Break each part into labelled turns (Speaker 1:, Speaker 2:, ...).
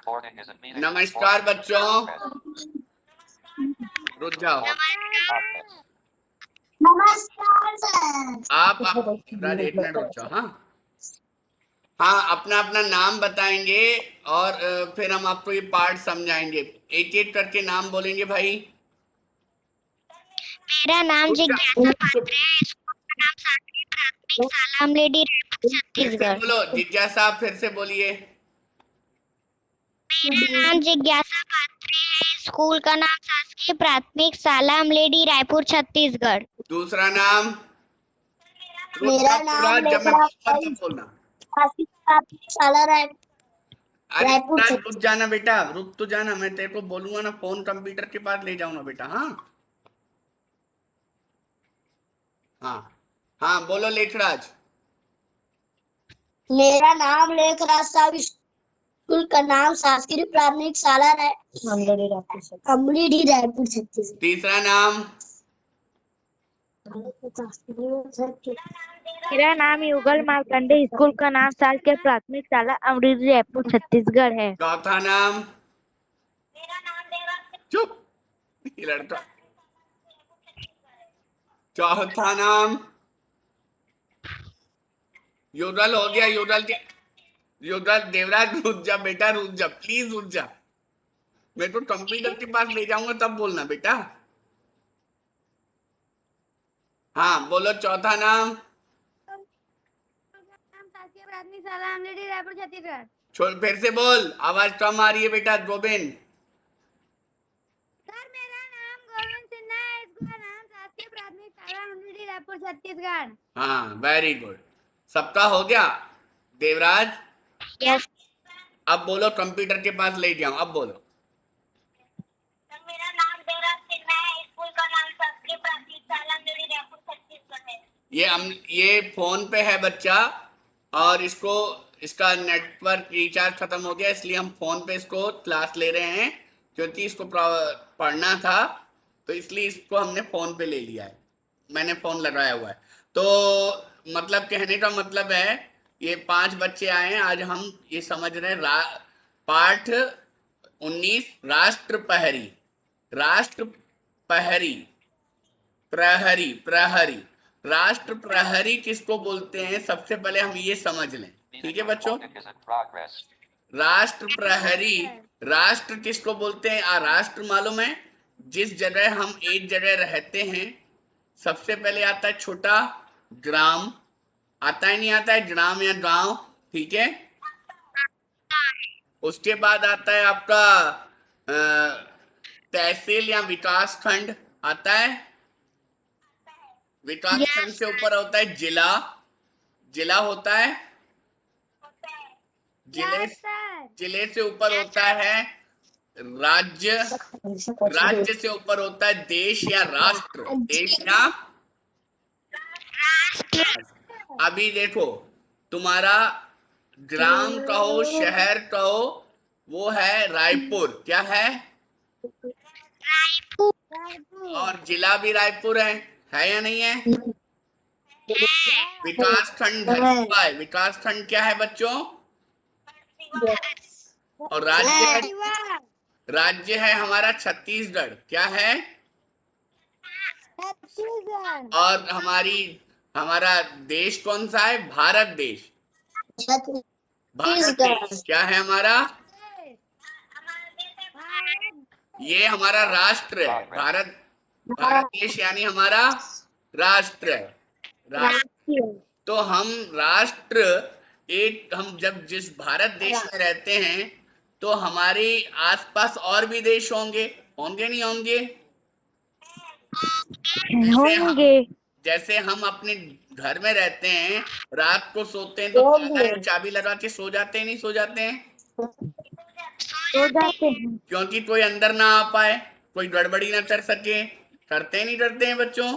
Speaker 1: नमस्कार बच्चों, रुक जाओ।
Speaker 2: नमस्कार सर।
Speaker 1: आप राज एक मिनट रुक जाओ। हाँ हाँ, अपना अपना नाम बताएंगे और फिर हम आपको ये पार्ट समझाएंगे। एक एक करके नाम बोलेंगे भाई।
Speaker 2: मेरा नाम जिज्ञासा पात्रे है। स्कूल का नाम साकरी प्राथमिक शाला लेडी रायपुर
Speaker 1: फिर से
Speaker 2: छत्तीसगढ़।
Speaker 1: बोलो जिज्ञासा, फिर से बोलिए।
Speaker 2: मेरा नाम जिज्ञासा पात्रे है। स्कूल का नाम शासकीय प्राथमिक शाला लेडी रायपुर छत्तीसगढ़।
Speaker 1: दूसरा नाम?
Speaker 2: मेरा नाम लेखराज
Speaker 1: बोलना।
Speaker 2: शासकीय प्राथमिक शाला
Speaker 1: अरे
Speaker 2: रायपुर
Speaker 1: रुक जाना बेटा, रुक तो जाना। मैं तेरे को बोलूंगा ना, फोन कंप्यूटर के पास ले जाऊंगा बेटा। हाँ हाँ हाँ, बोलो लेखराज।
Speaker 2: मेरा नाम लेखराज साहब। स्कूल का नाम शासकीय प्राथमिक शाला अमलीडी रायपुर छत्तीसगढ़।
Speaker 1: तीसरा नाम?
Speaker 3: मेरा नाम युगल मार्कंडे। स्कूल का नाम शासकीय प्राथमिक शाला अमरीली रायपुर छत्तीसगढ़ है।
Speaker 1: चौथा नाम? चुप, ये लड़का। चौथा नाम? युगल हो गया। युगल देवराज, रुक जा बेटा, रुक जा, प्लीज रुक जा। मैं तो कंप्यूटर के पास ले जाऊंगा तब बोलना बेटा। हाँ बोलो चौथा नाम।
Speaker 3: शासकीय प्राथमिक शाला अमरीली रायपुर छत्तीसगढ़।
Speaker 1: छोड़, फिर से बोल, आवाज कम आ रही है बेटा। गोविंद।
Speaker 3: सर मेरा नाम गोविंद सिन्हा है। स्कूल का नाम शासकीय प्राथमिक शाला अमरीली रायपुर छत्तीसगढ़।
Speaker 1: हाँ वेरी गुड, सबका हो गया। देवराज
Speaker 2: यस।
Speaker 1: अब बोलो, कंप्यूटर के पास ले जाओ, अब बोलो।
Speaker 2: मेरा नाम देवराज सिन्हा है। स्कूल का नाम शासकीय प्राथमिक शाला अमरीली रायपुर छत्तीसगढ़ है।
Speaker 1: ये फोन पे है बच्चा, और इसका नेटवर्क रिचार्ज खत्म हो गया, इसलिए हम फोन पे इसको क्लास ले रहे हैं, क्योंकि इसको पढ़ना था, तो इसलिए इसको हमने फोन पे ले लिया है। मैंने फोन लगाया हुआ है। तो मतलब कहने का मतलब है, ये 5 बच्चे आए हैं, आज हम ये समझ रहे हैं पाठ 19 राष्ट्र पहरी। राष्ट्र पहरी, प्रहरी, प्रहरी, राष्ट्र प्रहरी किसको बोलते हैं, सबसे पहले हम ये समझ लें। ठीक है बच्चों, राष्ट्र प्रहरी, राष्ट्र किसको बोलते हैं? राष्ट्र मालूम है? जिस जगह हम एक जगह रहते हैं, सबसे पहले आता है छोटा ग्राम। आता है नहीं आता है ग्राम या गांव? ठीक है, उसके बाद आता है आपका तहसील या विकास खंड आता है। विकास खंड से ऊपर होता है जिला। जिला होता है। जिले से ऊपर होता है राज्य। राज्य से ऊपर होता है देश या राष्ट्र। देश या अभी देखो, तुम्हारा ग्राम कहो, शहर कहो, वो है रायपुर। क्या है? और जिला भी रायपुर है या नहीं है? विकास खंड धरसीवा है। विकास खंड क्या है बच्चों? और राज्य है हमारा छत्तीसगढ़। क्या है? और हमारा देश कौन सा है? भारत देश। भारत देश क्या है हमारा? ये हमारा राष्ट्र है। भारत देश यानी हमारा राष्ट्र है। तो हम राष्ट्र हम जब जिस भारत देश में रहते हैं, तो हमारे आसपास और भी देश होंगे नहीं होंगे? जैसे हम अपने घर में रहते हैं, रात को सोते हैं तो चाबी लगा के सो जाते हैं, नहीं सो जाते हैं?
Speaker 3: सो जाते हैं,
Speaker 1: क्योंकि कोई अंदर ना आ पाए, कोई गड़बड़ी ना कर सके। करते नहीं करते हैं बच्चों?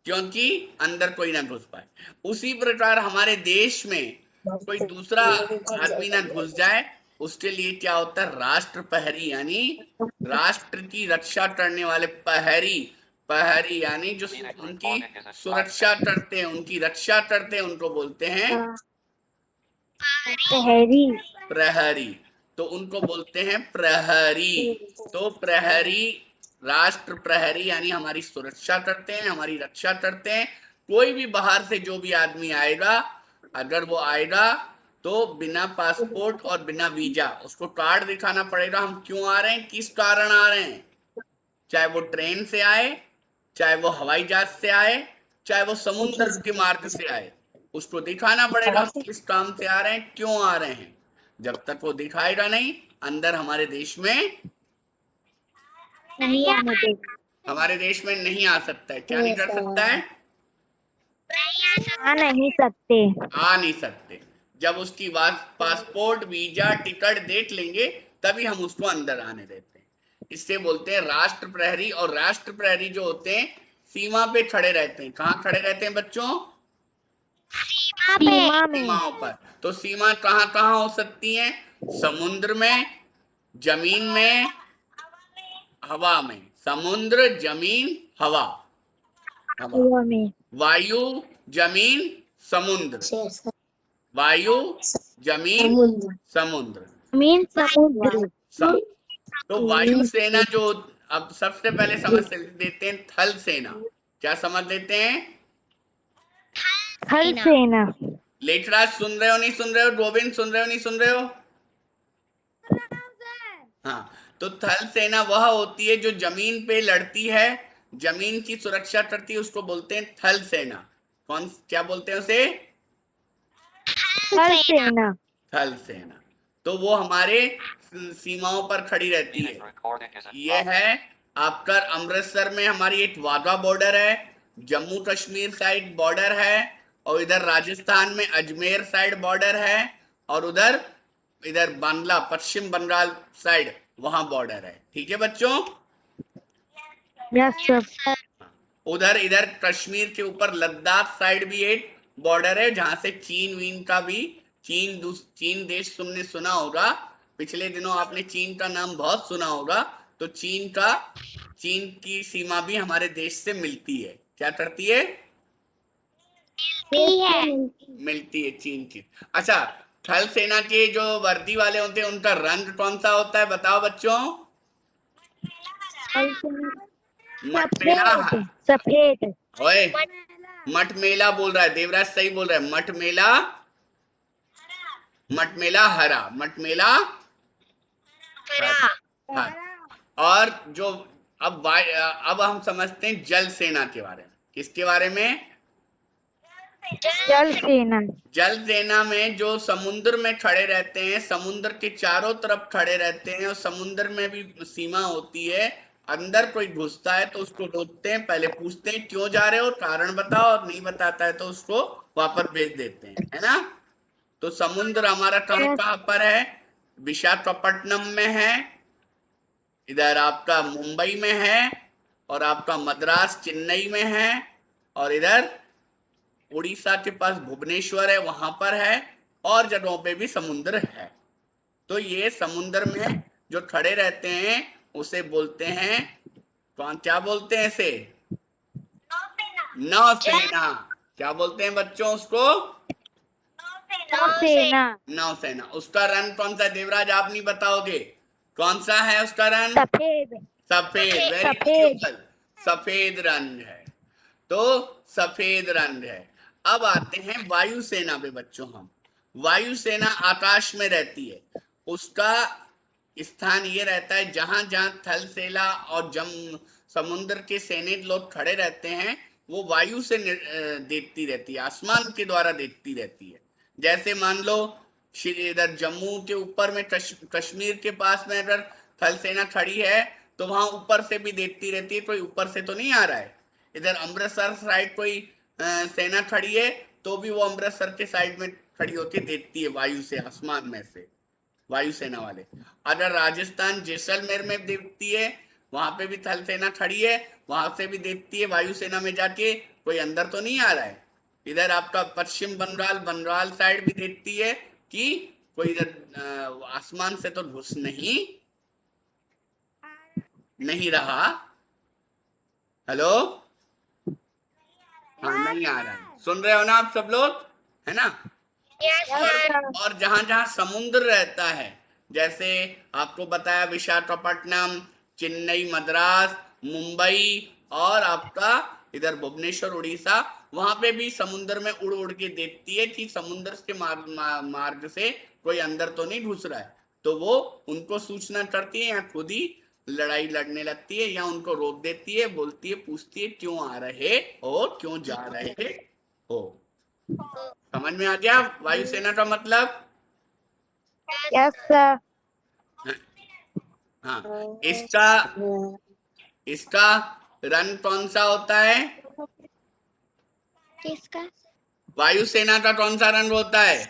Speaker 1: क्योंकि अंदर कोई ना घुस पाए। उसी प्रकार हमारे देश में कोई दूसरा आदमी ना घुस जाए, उसके लिए क्या होता है? राष्ट्र प्रहरी, यानी राष्ट्र की रक्षा करने वाले प्रहरी। प्रहरी यानी जो उनकी सुरक्षा करते हैं, उनकी रक्षा करते हैं, उनको बोलते हैं
Speaker 3: प्रहरी।
Speaker 1: प्रहरी, तो उनको बोलते हैं प्रहरी। तो प्रहरी, राष्ट्र प्रहरी यानी हमारी सुरक्षा करते हैं, हमारी रक्षा करते हैं। कोई भी बाहर से जो भी आदमी आएगा, अगर वो आएगा तो बिना पासपोर्ट और बिना वीजा उसको कार्ड दिखाना पड़ेगा, हम क्यों आ रहे हैं, किस कारण आ रहे हैं। चाहे वो ट्रेन से आए, चाहे वो हवाई जहाज से आए, चाहे वो समुद्र के मार्ग से आए, उसको दिखाना पड़ेगा हम किस काम से आ रहे हैं, क्यों आ रहे हैं। जब तक वो दिखाएगा नहीं, अंदर हमारे देश में,
Speaker 3: नहीं आने दे।
Speaker 1: हमारे देश में नहीं आ सकता है। क्या नहीं कर सकता है,
Speaker 3: आ नहीं सकते।
Speaker 1: आ नहीं सकते। जब उसकी पासपोर्ट वीजा टिकट देख लेंगे तभी हम उसको अंदर आने देते हैं। इससे बोलते हैं राष्ट्र प्रहरी। और राष्ट्र प्रहरी जो होते हैं सीमा पे खड़े रहते हैं। कहाँ खड़े रहते हैं बच्चों,
Speaker 3: सीमा में।
Speaker 1: सीमाओं पर। तो सीमा कहाँ कहाँ हो सकती है, समुद्र में, जमीन में, हवा में। समुद्र, जमीन, हवा। हवा,
Speaker 3: हवा में।
Speaker 1: वायु, जमीन, समुद्र। वायु, जमीन, समुद्र।
Speaker 3: जमीन समुद्र।
Speaker 1: सम, तो वायुसेना जो, अब सबसे पहले समझ देते हैं थल सेना। क्या समझ लेते हैं,
Speaker 3: थल सेना।
Speaker 1: लेखराज सुन रहे हो नहीं सुन रहे हो, गोविंद सुन रहे हो नहीं सुन रहे हो। हाँ, तो थल सेना वह होती है जो जमीन पे लड़ती है, जमीन की सुरक्षा करती है, उसको बोलते हैं थल सेना। कौन, क्या बोलते हैं उसे,
Speaker 3: थल सेना।
Speaker 1: थल सेना। तो वो हमारे सीमाओं पर खड़ी रहती है। ये है आपका अमृतसर में हमारी एक वाघा बॉर्डर है, जम्मू कश्मीर साइड बॉर्डर है, और इधर राजस्थान में अजमेर साइड बॉर्डर है, और उधर इधर बांग्ला पश्चिम बंगाल साइड वहां बॉर्डर है। ठीक है बच्चों।
Speaker 3: Yes sir.
Speaker 1: उधर इधर कश्मीर के ऊपर लद्दाख साइड भी एक बॉर्डर है, जहां से चीन वीन का भी, चीन देश तुमने सुना होगा, पिछले दिनों आपने चीन का नाम बहुत सुना होगा। तो चीन की सीमा भी हमारे देश से मिलती है। क्या करती है, मिलती है चीन की। अच्छा, थल सेना के जो वर्दी वाले होते हैं उनका रंग कौन सा होता है, बताओ बच्चों।
Speaker 3: थल सेना।
Speaker 1: मटमेला।
Speaker 3: सफेद। सफेद।
Speaker 1: ओए, मटमेला बोल रहा है देवराज, सही बोल रहा है। मटमेला, मटमेला हरा, मटमेला हरा। और जो, अब हम समझते हैं जल सेना के बारे में। किसके बारे में,
Speaker 3: जल सेना।
Speaker 1: जल सेना में जो समुद्र में खड़े रहते हैं, समुद्र के चारों तरफ खड़े रहते हैं, और समुद्र में भी सीमा होती है। अंदर कोई घुसता है तो उसको रोकते हैं, पहले पूछते हैं क्यों जा रहे हो, कारण बताओ, और नहीं बताता है तो उसको वापस भेज देते हैं, है ना। तो समुद्र हमारा कहाँ पर है, विशाखापट्टनम में है, इधर आपका मुंबई में है, और आपका मद्रास चेन्नई में है, और इधर उड़ीसा के पास भुवनेश्वर है, वहां पर है, और जगहों पे भी समुद्र है। तो ये समुद्र में जो खड़े रहते हैं उसे बोलते हैं, कौन, क्या बोलते हैं इसे, नौसेना। क्या बोलते हैं बच्चों उसको,
Speaker 3: नौसेना।
Speaker 1: नौसेना। उसका रंग कौन सा है देवराज, आप नहीं बताओगे, कौन सा है उसका रंग,
Speaker 3: सफेद।
Speaker 1: सफेद। वेरी
Speaker 3: सफेद।
Speaker 1: ब्यूटीफुल, सफेद रंग है। तो सफेद रंग है। अब आते हैं वायुसेना पे बच्चों हम। वायुसेना आकाश में रहती है, उसका स्थान ये रहता है जहां जहां थल सेना और समुद्र के सैनिक लोग खड़े रहते हैं, वो वायु से देखती रहती है, आसमान के द्वारा देखती रहती है। जैसे मान लो इधर जम्मू के ऊपर में कश्मीर के पास में अगर थल सेना खड़ी है तो वहां ऊपर से भी देखती रहती है, कोई ऊपर से तो नहीं आ रहा है। इधर अमृतसर साइड कोई सेना खड़ी है तो भी वो अमृतसर के साइड में खड़ी होकर देखती है, वायु से, आसमान में से, वायुसेना वाले। अगर राजस्थान जैसलमेर में देखती है, वहां पे भी थल सेना खड़ी है, वहां से भी देखती है वायुसेना में जाके, कोई अंदर तो नहीं आ रहा है। इधर आपका पश्चिम बंगाल, बंगाल साइड भी देखती है कि कोई इधर आसमान से तो घुस नहीं रहा। हेलो, हाँ नहीं आ रहा है, सुन रहे हो ना आप सब लोग, है ना।
Speaker 3: Yes sir.
Speaker 1: और जहां जहां समुद्र रहता है, जैसे आपको बताया विशाखापट्टनम, चेन्नई, मद्रास, मुंबई और आपका इधर भुवनेश्वर, उड़ीसा, वहां पे भी समुद्र में उड़ उड़ के देखती है कि समुद्र के मार्ग से कोई अंदर तो नहीं घुस रहा है। तो वो उनको सूचना करती है या खुद ही लड़ाई लड़ने लगती है या उनको रोक देती है, बोलती है, पूछती है क्यों आ रहे हो, क्यों जा रहे हो। समझ में आ गया वायुसेना का मतलब?
Speaker 3: Yes sir.
Speaker 1: हाँ, इसका इसका रंग कौन सा होता है?
Speaker 3: किसका?
Speaker 1: वायुसेना का कौन सा रंग होता है?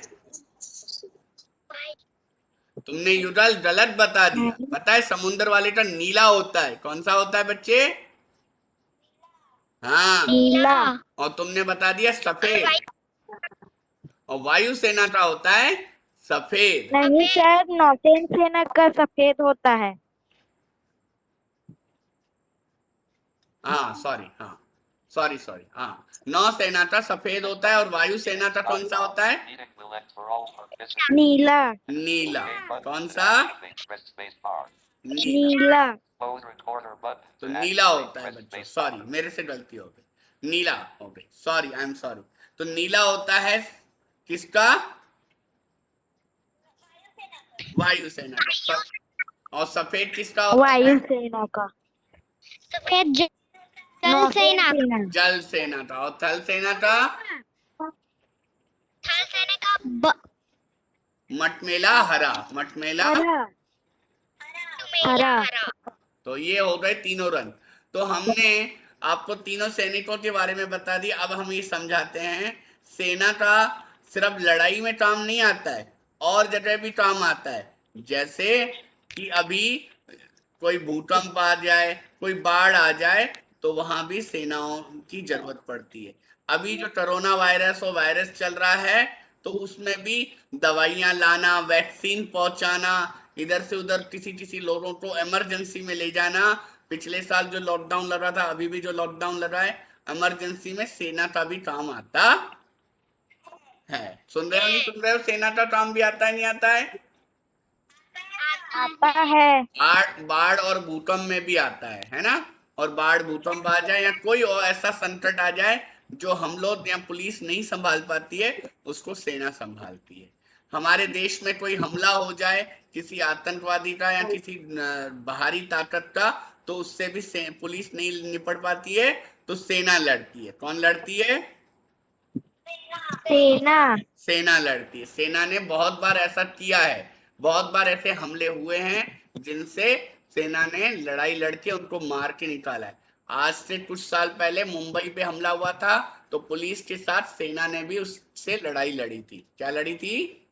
Speaker 1: तुमने युगल गलत बता दिया। पता है समुद्र वाले का नीला होता है। कौन सा होता है बच्चे? हाँ,
Speaker 3: नीला।
Speaker 1: और तुमने बता दिया सफेद। और वायुसेना का होता है सफेद।
Speaker 3: नहीं सर, नौसेना का सफेद होता है।
Speaker 1: हाँ सॉरी, हाँ सॉरी सॉरी, हाँ, नौसेना का सफेद होता है और वायुसेना का कौन सा होता है?
Speaker 3: नीला।
Speaker 1: नीला। कौन सा? नीला।
Speaker 3: नीला।
Speaker 1: तो नीला होता है बच्चों, सॉरी मेरे से गलती हो गई, नीला हो गई, सॉरी, आई एम सॉरी। तो नीला होता है किसका? वायुसेना का। और सफेद किसका होता है?
Speaker 3: वायुसेना का।
Speaker 2: सफेद जल सेना,
Speaker 3: नौसेना।
Speaker 1: जल सेना का। और थल सेना का?
Speaker 2: थल सेना का
Speaker 1: मटमेला हरा। मटमेला
Speaker 3: हरा।
Speaker 2: हरा।
Speaker 1: तो ये हो गए तीनों रंग। तो हमने आपको तीनों सैनिकों के बारे में बता दिया। अब हम ये समझाते हैं, सेना का सिर्फ लड़ाई में काम नहीं आता है, और जगह भी काम आता है। जैसे कि अभी कोई भूकंप आ जाए, कोई बाढ़ आ जाए, तो वहां भी सेनाओं की जरूरत पड़ती है। अभी जो कोरोना वायरस और वायरस चल रहा है, तो उसमें भी दवाइयां लाना, वैक्सीन पहुंचाना, इधर से उधर किसी किसी लोगों को इमरजेंसी में ले जाना। पिछले साल जो लॉकडाउन लगा था, अभी भी जो लॉकडाउन लगा है, इमरजेंसी में सेना का भी काम आता है। सुन रहे हो नहीं सुन रहे हो? सेना का काम भी आता है, नहीं आता है?
Speaker 3: आता है।
Speaker 1: बाढ़ बाढ़ और भूकंप में भी आता है ना? और बाढ़ भूकंप आ जाए या कोई और ऐसा संकट आ जाए जो हम लोग या पुलिस नहीं संभाल पाती है, उसको सेना संभालती है। हमारे देश में कोई हमला हो जाए किसी आतंकवादी का या किसी बाहरी ताकत का, तो उससे भी पुलिस नहीं निपट पाती है, तो सेना लड़ती है। कौन लड़ती है?
Speaker 3: सेना।
Speaker 1: सेना लड़ती है। सेना ने बहुत बार ऐसा किया है, बहुत बार ऐसे हमले हुए हैं जिनसे सेना ने लड़ाई लड़के उनको मार के निकाला है। आज से कुछ साल पहले मुंबई पे हमला हुआ था, तो पुलिस के साथ सेना ने भी उससे लड़ाई लड़ी थी। क्या लड़ी थी?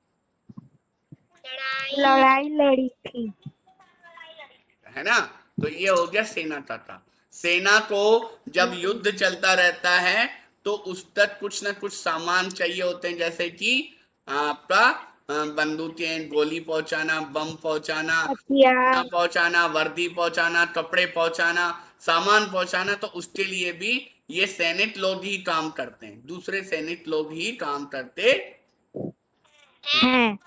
Speaker 3: लड़ाई लड़ी थी।
Speaker 1: है ना? तो ये हो गया सेना का काम। सेना को जब युद्ध चलता रहता है, तो उस तक कुछ ना कुछ सामान चाहिए होते हैं, जैसे कि आपका बंदूकें, गोली पहुंचाना, बम पहुंचाना,
Speaker 3: हथियार।
Speaker 1: पहुंचाना, वर्दी पहुंचाना, कपड़े पहुंचाना, सामान पहुंचाना। तो उसके लिए भी ये सैनिक लोग ही काम करते हैं, दूसरे सैनिक लोग ही काम करते
Speaker 3: हैं।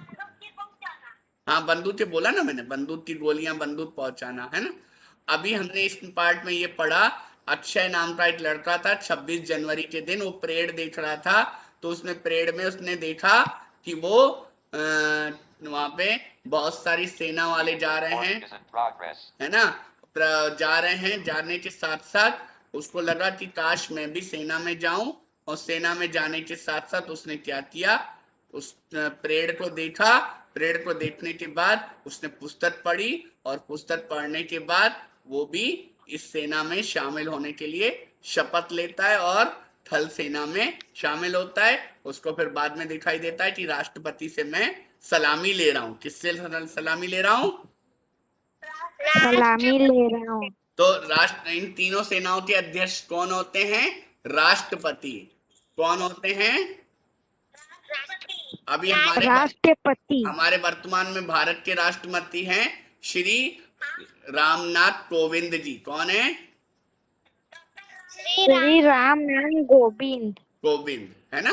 Speaker 1: हाँ, बंदूक बोला ना मैंने, बंदूक की गोलियां, बंदूक पहुंचाना, है ना? अभी हमने इस पार्ट में ये पढ़ा, अक्षय नाम का एक लड़का था, 26 जनवरी के दिन वो परेड देख रहा था। तो उसने परेड में उसने देखा कि वो वहां पे बहुत सारी सेना वाले जा रहे हैं, है ना? जा रहे हैं, जाने के साथ साथ उसको लगा कि काश मैं भी सेना में जाऊं। और सेना में जाने के साथ साथ उसने क्या किया, उस परेड को देखा। परेड को देखने के बाद उसने पुस्तक पढ़ी, और पुस्तक पढ़ने के बाद वो भी इस सेना में शामिल होने के लिए शपथ लेता है और थल सेना में शामिल होता है। उसको फिर बाद में दिखाई देता है कि राष्ट्रपति से मैं सलामी ले रहा हूँ। किससे सलामी ले रहा हूँ?
Speaker 3: सलामी ले रहा हूँ।
Speaker 1: तो राष्ट्र, इन तीनों सेनाओं के अध्यक्ष कौन होते हैं? राष्ट्रपति। कौन होते हैं? अभी
Speaker 3: राष्ट्रपति।
Speaker 1: हमारे वर्तमान में भारत के राष्ट्रपति हैं श्री रामनाथ कोविंद जी। कौन है?
Speaker 3: श्री रामनाथ कोविंद।
Speaker 1: कोविंद, है ना?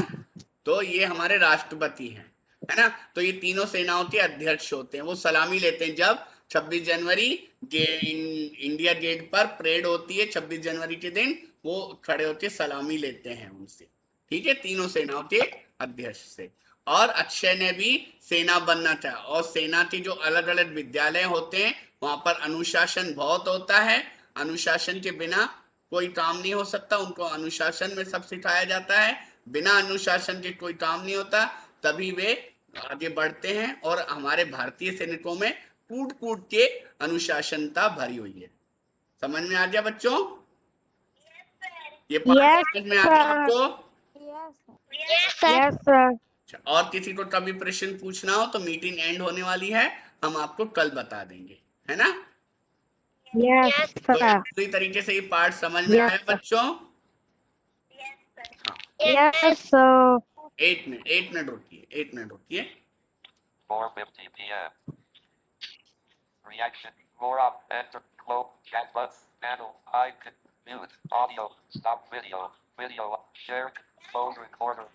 Speaker 1: तो ये हमारे राष्ट्रपति हैं, है ना। तो ये तीनों सेनाओं के अध्यक्ष होते हैं, वो सलामी लेते हैं जब 26 जनवरी इंडिया गेट पर परेड होती है 26 जनवरी के दिन, वो खड़े होकर सलामी लेते हैं उनसे, ठीक है, तीनों सेनाओं के अध्यक्ष से। और अक्षय ने भी सेना बनना चाहा, और सेना के जो अलग अलग विद्यालय होते हैं वहां पर अनुशासन बहुत होता है, अनुशासन के बिना कोई काम नहीं हो सकता, उनको अनुशासन में सब सिखाया जाता है, बिना अनुशासन के कोई काम नहीं होता, तभी वे आगे बढ़ते हैं। और हमारे भारतीय सैनिकों में कूट कूट के अनुशासनता भरी हुई है। समझ में आ गया बच्चों? ये पाठ
Speaker 3: Yes,
Speaker 1: समझ में आ गया
Speaker 3: sir.
Speaker 1: आपको?
Speaker 3: Yes, sir.
Speaker 1: अच्छा, और किसी को कभी प्रश्न पूछना हो तो मीटिंग एंड होने वाली है, हम आपको कल बता देंगे, है ना।
Speaker 3: Yes,
Speaker 1: तो
Speaker 3: sir.
Speaker 1: पूरी तरीके से ये पाठ समझ में
Speaker 3: Yes,
Speaker 1: आया
Speaker 3: sir.
Speaker 1: बच्चों?
Speaker 3: Yes, sir.
Speaker 1: 8 मिनट रुकिए, 8 मिनट रुकिए।
Speaker 4: 4:50 p.m. Reaction. More up. Enter. Close. Chat button. Panel. Icon. Mute. Audio. Stop video. Video. Share. Close recorder.